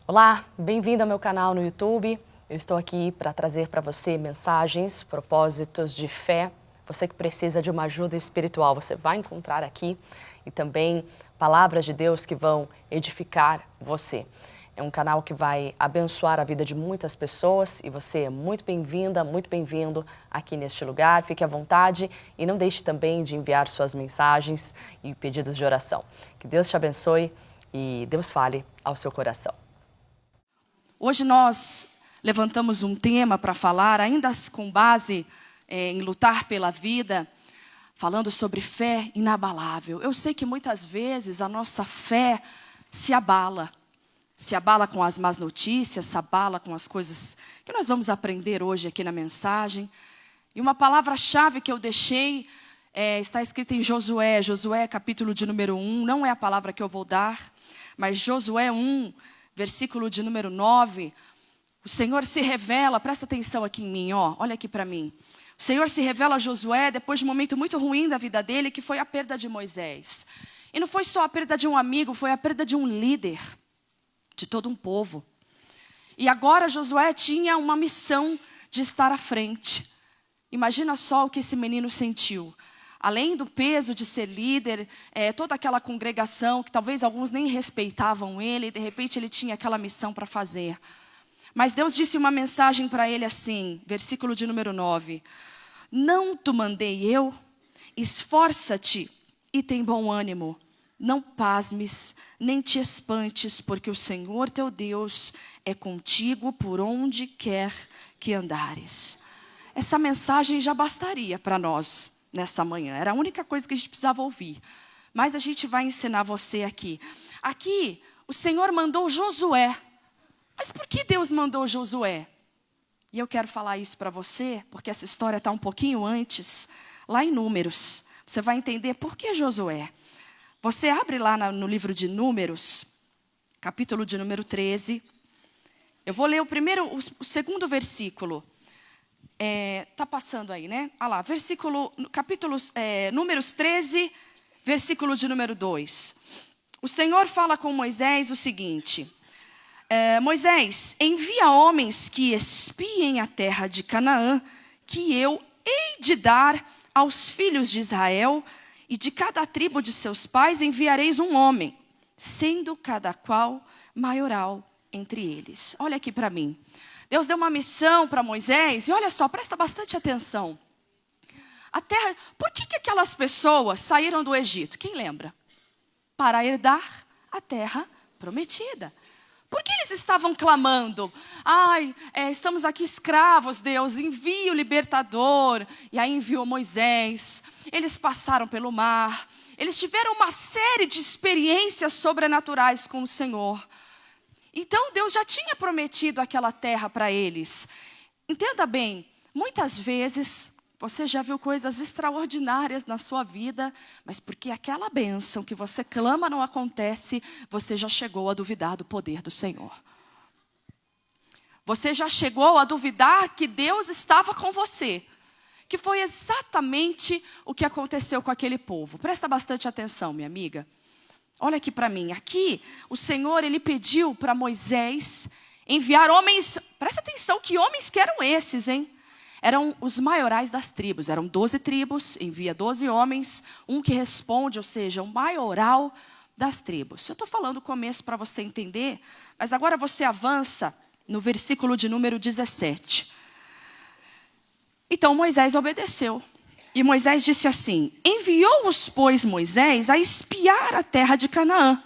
Olá, bem-vindo ao meu canal no YouTube. Eu estou aqui para trazer para você mensagens, propósitos de fé. Você que precisa de uma ajuda espiritual, você vai encontrar aqui e também palavras de Deus que vão edificar você. É um canal que vai abençoar a vida de muitas pessoas e você é muito bem-vinda, muito bem-vindo aqui neste lugar. Fique à vontade e não deixe também de enviar suas mensagens e pedidos de oração. Que Deus te abençoe e Deus fale ao seu coração. Hoje nós levantamos um tema para falar, ainda com base em lutar pela vida, falando sobre fé inabalável. Eu sei que muitas vezes a nossa fé se abala com as más notícias, se abala com as coisas que nós vamos aprender hoje aqui na mensagem. E uma palavra-chave que eu deixei está escrita em Josué capítulo de número 1, não é a palavra que eu vou dar, mas Josué 1, versículo de número 9, o Senhor se revela, presta atenção aqui em mim, olha aqui para mim. O Senhor se revela a Josué depois de um momento muito ruim da vida dele, que foi a perda de Moisés. E não foi só a perda de um amigo, foi a perda de um líder, de todo um povo. E agora Josué tinha uma missão de estar à frente. Imagina só o que esse menino sentiu. Além do peso de ser líder, toda aquela congregação, que talvez alguns nem respeitavam ele, e de repente ele tinha aquela missão para fazer. Mas Deus disse uma mensagem para ele assim, versículo de número 9. Não te mandei eu? Esforça-te e tem bom ânimo. Não pasmes, nem te espantes, porque o Senhor teu Deus é contigo por onde quer que andares. Essa mensagem já bastaria para nós nessa manhã. Era a única coisa que a gente precisava ouvir. Mas a gente vai ensinar você aqui. Aqui, o Senhor mandou Josué. Mas por que Deus mandou Josué? E eu quero falar isso para você, porque essa história está um pouquinho antes, lá em Números. Você vai entender por que Josué. Você abre lá no livro de Números, capítulo de número 13. Eu vou ler o segundo versículo. Tá passando aí, né? Olha lá, Números 13, versículo de número 2. O Senhor fala com Moisés o seguinte: Moisés, envia homens que espiem a terra de Canaã, que eu hei de dar aos filhos de Israel, e de cada tribo de seus pais enviareis um homem, sendo cada qual maioral entre eles. Olha aqui para mim. Deus deu uma missão para Moisés, e olha só, presta bastante atenção. A terra, por que aquelas pessoas saíram do Egito? Quem lembra? Para herdar a terra prometida. Por que eles estavam clamando? Estamos aqui escravos, Deus, envia o libertador. E aí enviou Moisés. Eles passaram pelo mar. Eles tiveram uma série de experiências sobrenaturais com o Senhor. Então Deus já tinha prometido aquela terra para eles. Entenda bem, muitas vezes você já viu coisas extraordinárias na sua vida, mas porque aquela bênção que você clama não acontece, você já chegou a duvidar do poder do Senhor. Você já chegou a duvidar que Deus estava com você. Que foi exatamente o que aconteceu com aquele povo. Presta bastante atenção, minha amiga. Olha aqui para mim. Aqui, o Senhor, Ele pediu para Moisés enviar homens. Presta atenção, que homens que eram esses, hein? Eram os maiorais das tribos, eram 12 tribos, envia 12 homens, um que responde, ou seja, o maioral das tribos. Eu estou falando o começo para você entender, mas agora você avança no versículo de número 17. Então Moisés obedeceu. E Moisés disse assim: enviou-os, pois, Moisés a espiar a terra de Canaã.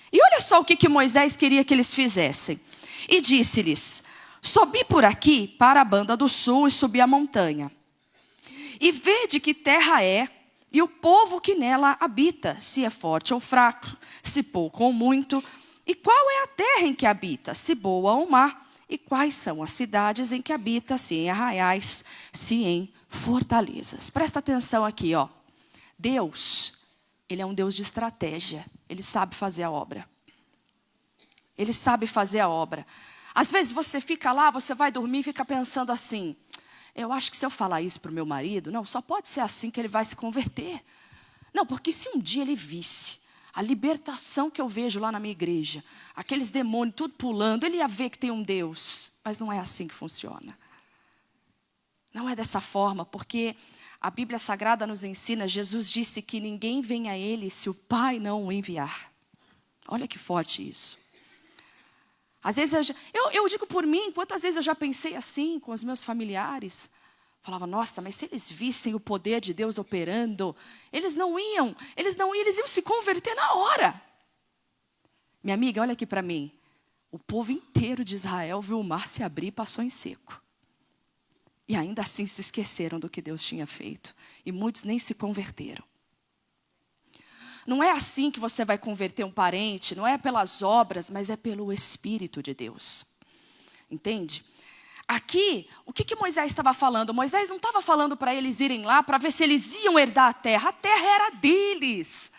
E olha só o que Moisés queria que eles fizessem. E disse-lhes: subi por aqui para a banda do sul e subi a montanha. E vede que terra é, e o povo que nela habita, se é forte ou fraco, se pouco ou muito. E qual é a terra em que habita, se boa ou má? E quais são as cidades em que habita, se em arraiais, se em fortalezas? Presta atenção aqui, Deus, Ele é um Deus de estratégia. Ele sabe fazer a obra. Ele sabe fazer a obra. Às vezes você fica lá, você vai dormir e fica pensando assim: eu acho que se eu falar isso para o meu marido, não, só pode ser assim que ele vai se converter. Não, porque se um dia ele visse A libertação que eu vejo lá na minha igreja, aqueles demônios tudo pulando, ele ia ver que tem um Deus, mas não é assim que funciona. Não é dessa forma, porque a Bíblia Sagrada nos ensina, Jesus disse que ninguém vem a Ele se o Pai não o enviar. Olha que forte isso. Às vezes eu digo por mim, quantas vezes eu já pensei assim com os meus familiares. Falava, nossa, mas se eles vissem o poder de Deus operando, eles iam se converter na hora. Minha amiga, olha aqui para mim. O povo inteiro de Israel viu o mar se abrir e passou em seco. E ainda assim se esqueceram do que Deus tinha feito. E muitos nem se converteram. Não é assim que você vai converter um parente, não é pelas obras, mas é pelo Espírito de Deus. Entende? Aqui, o que Moisés estava falando? Moisés não estava falando para eles irem lá para ver se eles iam herdar a terra era deles.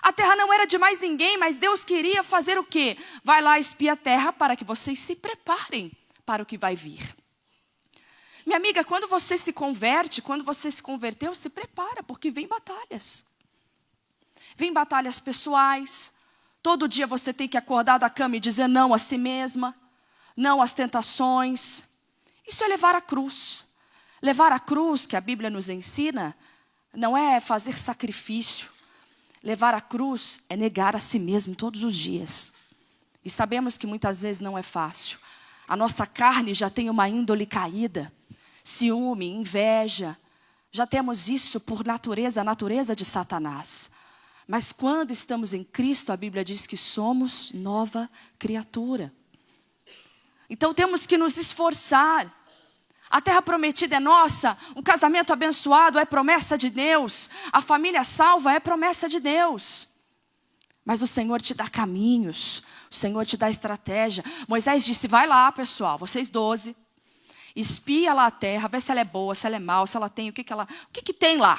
A terra não era de mais ninguém, mas Deus queria fazer o quê? Vai lá, espia a terra para que vocês se preparem para o que vai vir. Minha amiga, quando você se converte, quando você se converteu, se prepara, porque vem batalhas. Vem batalhas pessoais. Todo dia você tem que acordar da cama e dizer não a si mesma, não às tentações. Isso é levar a cruz. Levar a cruz, que a Bíblia nos ensina, não é fazer sacrifício. Levar a cruz é negar a si mesmo todos os dias. E sabemos que muitas vezes não é fácil. A nossa carne já tem uma índole caída. Ciúme, inveja. Já temos isso por natureza, a natureza de Satanás. Mas quando estamos em Cristo, a Bíblia diz que somos nova criatura. Então temos que nos esforçar. A terra prometida é nossa, um casamento abençoado é promessa de Deus, a família salva é promessa de Deus. Mas o Senhor te dá caminhos, o Senhor te dá estratégia. Moisés disse, vai lá pessoal, vocês 12, espia lá a terra, vê se ela é boa, se ela é mal, se ela tem, o que tem lá.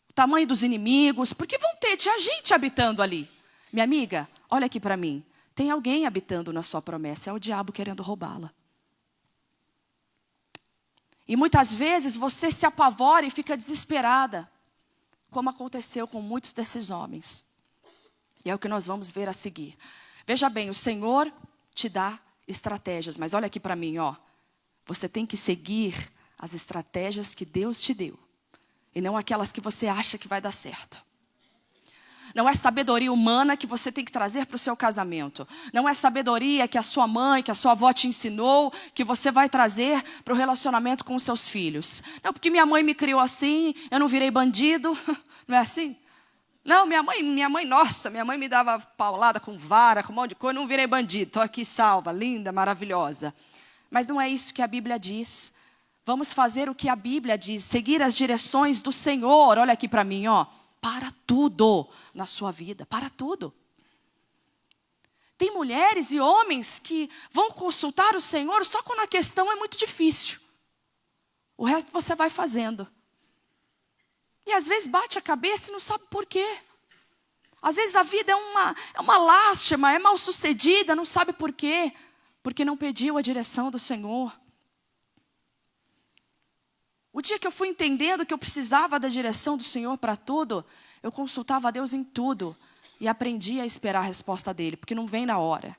O tamanho dos inimigos, porque tinha gente habitando ali. Minha amiga, olha aqui para mim, tem alguém habitando na sua promessa, é o diabo querendo roubá-la. E muitas vezes você se apavora e fica desesperada, como aconteceu com muitos desses homens. E é o que nós vamos ver a seguir. Veja bem, o Senhor te dá estratégias, mas olha aqui para mim, ó. Você tem que seguir as estratégias que Deus te deu, e não aquelas que você acha que vai dar certo. Não é sabedoria humana que você tem que trazer para o seu casamento. Não é sabedoria que a sua mãe, que a sua avó te ensinou, que você vai trazer para o relacionamento com os seus filhos. Não, porque minha mãe me criou assim, eu não virei bandido. Não é assim? Não, minha mãe, nossa, minha mãe me dava paulada com vara, com um monte de coisa, eu não virei bandido. Estou aqui salva, linda, maravilhosa. Mas não é isso que a Bíblia diz. Vamos fazer o que a Bíblia diz, seguir as direções do Senhor. Olha aqui para mim, ó. Para tudo na sua vida, para tudo. Tem mulheres e homens que vão consultar o Senhor só quando a questão é muito difícil. O resto você vai fazendo. E às vezes bate a cabeça e não sabe por quê. Às vezes a vida é uma lástima, é mal sucedida, não sabe por quê. Porque não pediu a direção do Senhor. O dia que eu fui entendendo que eu precisava da direção do Senhor para tudo, eu consultava a Deus em tudo e aprendi a esperar a resposta dele, porque não vem na hora.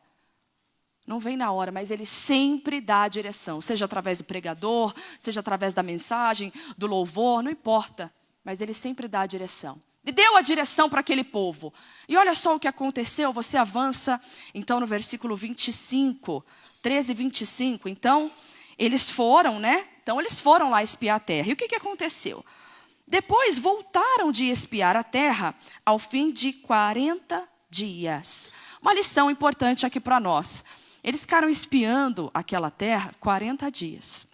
Não vem na hora, mas ele sempre dá a direção, seja através do pregador, seja através da mensagem, do louvor, não importa, mas ele sempre dá a direção. E deu a direção para aquele povo. E olha só o que aconteceu, você avança, então no versículo 25, 13 e 25, então eles foram, né? Então eles foram lá espiar a terra. E o que aconteceu? Depois voltaram de espiar a terra ao fim de 40 dias. Uma lição importante aqui para nós. Eles ficaram espiando aquela terra 40 dias.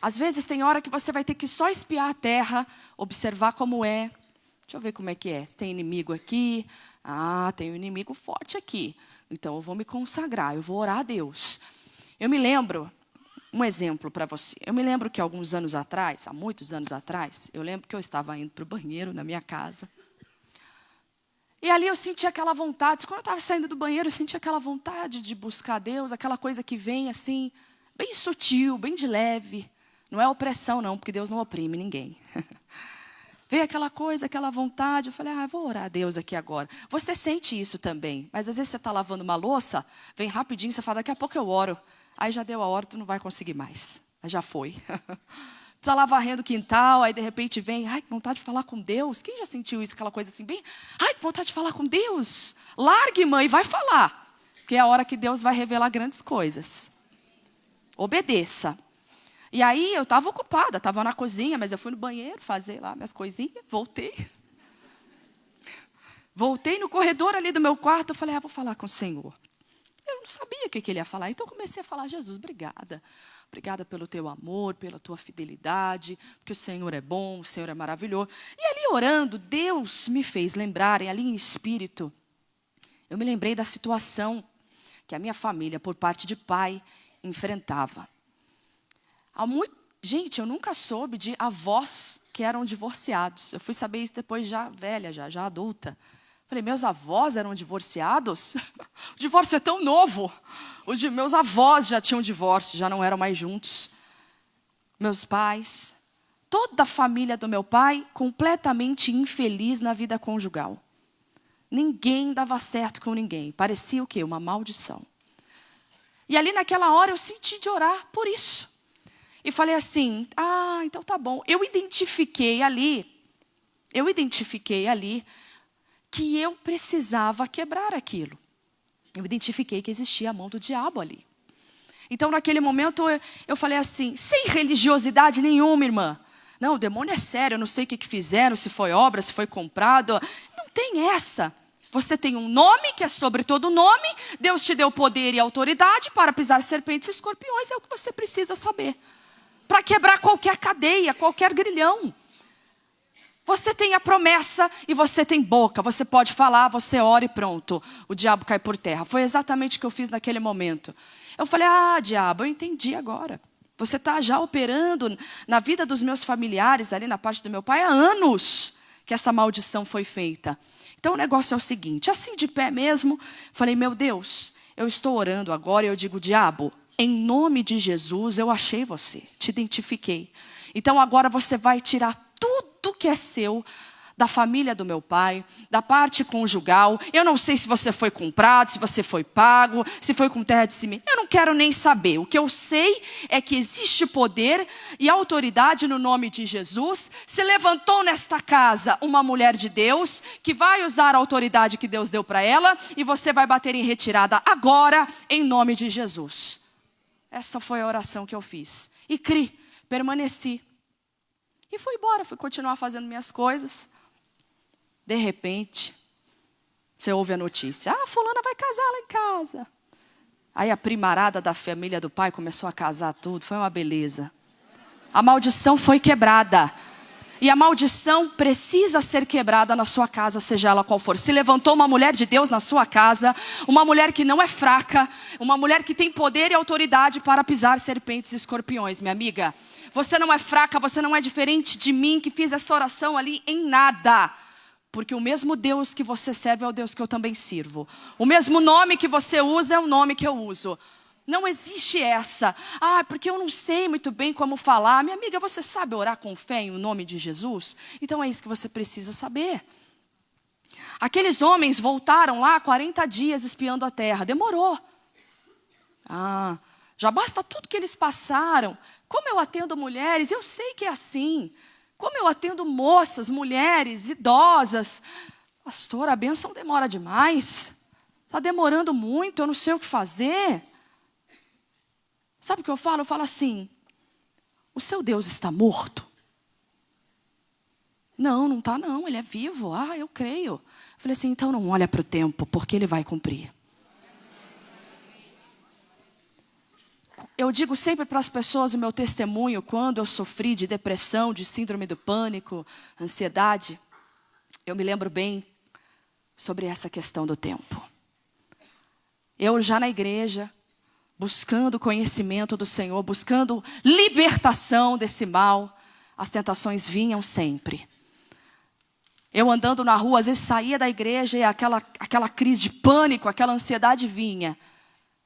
Às vezes tem hora que você vai ter que só espiar a terra, observar como é. Deixa eu ver como é que é. Tem inimigo aqui. Ah, tem um inimigo forte aqui. Então eu vou me consagrar, eu vou orar a Deus. Eu me lembro... Um exemplo para você. Eu me lembro que alguns anos atrás, há muitos anos atrás, eu lembro que eu estava indo para o banheiro na minha casa. E ali eu senti aquela vontade, quando eu estava saindo do banheiro, eu senti aquela vontade de buscar Deus, aquela coisa que vem assim, bem sutil, bem de leve. Não é opressão não, porque Deus não oprime ninguém. Veio aquela coisa, aquela vontade. Eu falei, eu vou orar a Deus aqui agora. Você sente isso também. Mas às vezes você está lavando uma louça, vem rapidinho, você fala, daqui a pouco eu oro. Aí já deu a hora, tu não vai conseguir mais. Aí já foi. Está lá varrendo o quintal, aí de repente vem, que vontade de falar com Deus. Quem já sentiu isso, aquela coisa assim, bem, que vontade de falar com Deus. Largue, mãe, vai falar. Porque é a hora que Deus vai revelar grandes coisas. Obedeça. E aí eu estava ocupada, estava na cozinha, mas eu fui no banheiro fazer lá minhas coisinhas, voltei. Voltei no corredor ali do meu quarto, eu falei, vou falar com o Senhor. Eu não sabia o que ele ia falar, então eu comecei a falar, Jesus, obrigada. Obrigada pelo teu amor, pela tua fidelidade, porque o Senhor é bom, o Senhor é maravilhoso. E ali orando, Deus me fez lembrar, e ali em espírito, eu me lembrei da situação que a minha família, por parte de pai, enfrentava. Gente, eu nunca soube de avós que eram divorciados. Eu fui saber isso depois já velha, já adulta. Falei, meus avós eram divorciados? O divórcio é tão novo. Meus avós já tinham divórcio, já não eram mais juntos. Meus pais, toda a família do meu pai, completamente infeliz na vida conjugal. Ninguém dava certo com ninguém. Parecia o quê? Uma maldição. E ali naquela hora eu senti de orar por isso. E falei assim, então tá bom. Eu identifiquei ali que eu precisava quebrar aquilo. Eu identifiquei que existia a mão do diabo ali. Então naquele momento eu falei assim, sem religiosidade nenhuma, irmã. Não, o demônio é sério, eu não sei o que fizeram, se foi obra, se foi comprado. Não tem essa. Você tem um nome que é sobre todo nome. Deus te deu poder e autoridade para pisar serpentes e escorpiões. É o que você precisa saber. Para quebrar qualquer cadeia, qualquer grilhão. Você tem a promessa e você tem boca. Você pode falar, você ora e pronto. O diabo cai por terra. Foi exatamente o que eu fiz naquele momento. Eu falei, diabo, eu entendi agora. Você está já operando na vida dos meus familiares, ali na parte do meu pai, há anos que essa maldição foi feita. Então o negócio é o seguinte, assim de pé mesmo, falei, meu Deus, eu estou orando agora e eu digo, diabo, em nome de Jesus eu achei você, te identifiquei. Então agora você vai tirar tudo que é seu, da família do meu pai, da parte conjugal. Eu não sei se você foi comprado, se você foi pago, se foi com terra de cima. Eu não quero nem saber. O que eu sei é que existe poder e autoridade no nome de Jesus. Se levantou nesta casa uma mulher de Deus que vai usar a autoridade que Deus deu para ela e você vai bater em retirada agora em nome de Jesus. Essa foi a oração que eu fiz. E permaneci. E fui embora, fui continuar fazendo minhas coisas. De repente, você ouve a notícia. Fulana vai casar lá em casa. Aí a primarada da família do pai começou a casar tudo. Foi uma beleza. A maldição foi quebrada. E a maldição precisa ser quebrada na sua casa, seja ela qual for. Se levantou uma mulher de Deus na sua casa, uma mulher que não é fraca, uma mulher que tem poder e autoridade para pisar serpentes e escorpiões, minha amiga. Você não é fraca, você não é diferente de mim que fiz essa oração ali em nada. Porque o mesmo Deus que você serve é o Deus que eu também sirvo. O mesmo nome que você usa é o nome que eu uso. Não existe essa. Porque eu não sei muito bem como falar. Minha amiga, você sabe orar com fé em nome de Jesus? Então é isso que você precisa saber. Aqueles homens voltaram lá 40 dias espiando a terra. Demorou. Já basta tudo que eles passaram. Como eu atendo mulheres, eu sei que é assim. Como eu atendo moças, mulheres, idosas. Pastor, a bênção demora demais. Está demorando muito, eu não sei o que fazer. Sabe o que eu falo? Eu falo assim, o seu Deus está morto? Não, não está não, ele é vivo. Eu creio. Eu falei assim, então não olha para o tempo, porque ele vai cumprir. Eu digo sempre para as pessoas o meu testemunho, quando eu sofri de depressão, de síndrome do pânico, ansiedade. Eu me lembro bem sobre essa questão do tempo. Eu já na igreja, buscando conhecimento do Senhor, buscando libertação desse mal, as tentações vinham sempre. Eu andando na rua, às vezes saía da igreja e aquela crise de pânico, aquela ansiedade vinha.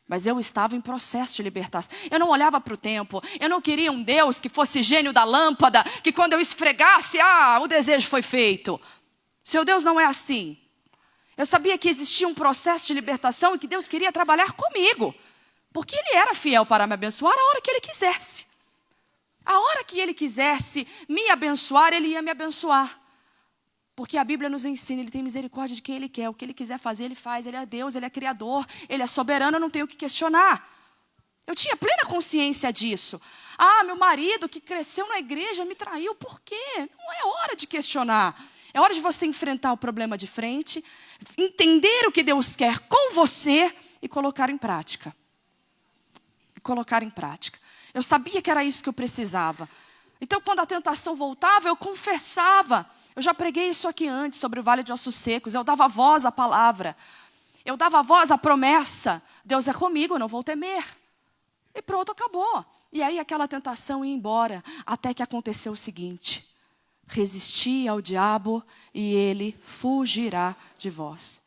Mas eu estava em processo de libertação. Eu não olhava para o tempo. Eu não queria um Deus que fosse gênio da lâmpada, que quando eu esfregasse, o desejo foi feito. Seu Deus não é assim. Eu sabia que existia um processo de libertação e que Deus queria trabalhar comigo. Porque Ele era fiel para me abençoar a hora que Ele quisesse. A hora que Ele quisesse me abençoar, Ele ia me abençoar. Porque a Bíblia nos ensina, Ele tem misericórdia de quem Ele quer. O que Ele quiser fazer, Ele faz. Ele é Deus, Ele é Criador, Ele é soberano, eu não tenho o que questionar. Eu tinha plena consciência disso. Meu marido que cresceu na igreja me traiu. Por quê? Não é hora de questionar. É hora de você enfrentar o problema de frente, entender o que Deus quer com você e colocar em prática. Eu sabia que era isso que eu precisava. Então, quando a tentação voltava, eu confessava. Eu já preguei isso aqui antes, sobre o Vale de Ossos Secos. Eu dava voz à palavra. Eu dava voz à promessa. Deus é comigo, eu não vou temer. E pronto, acabou. E aí aquela tentação ia embora. Até que aconteceu o seguinte. Resisti ao diabo e ele fugirá de vós.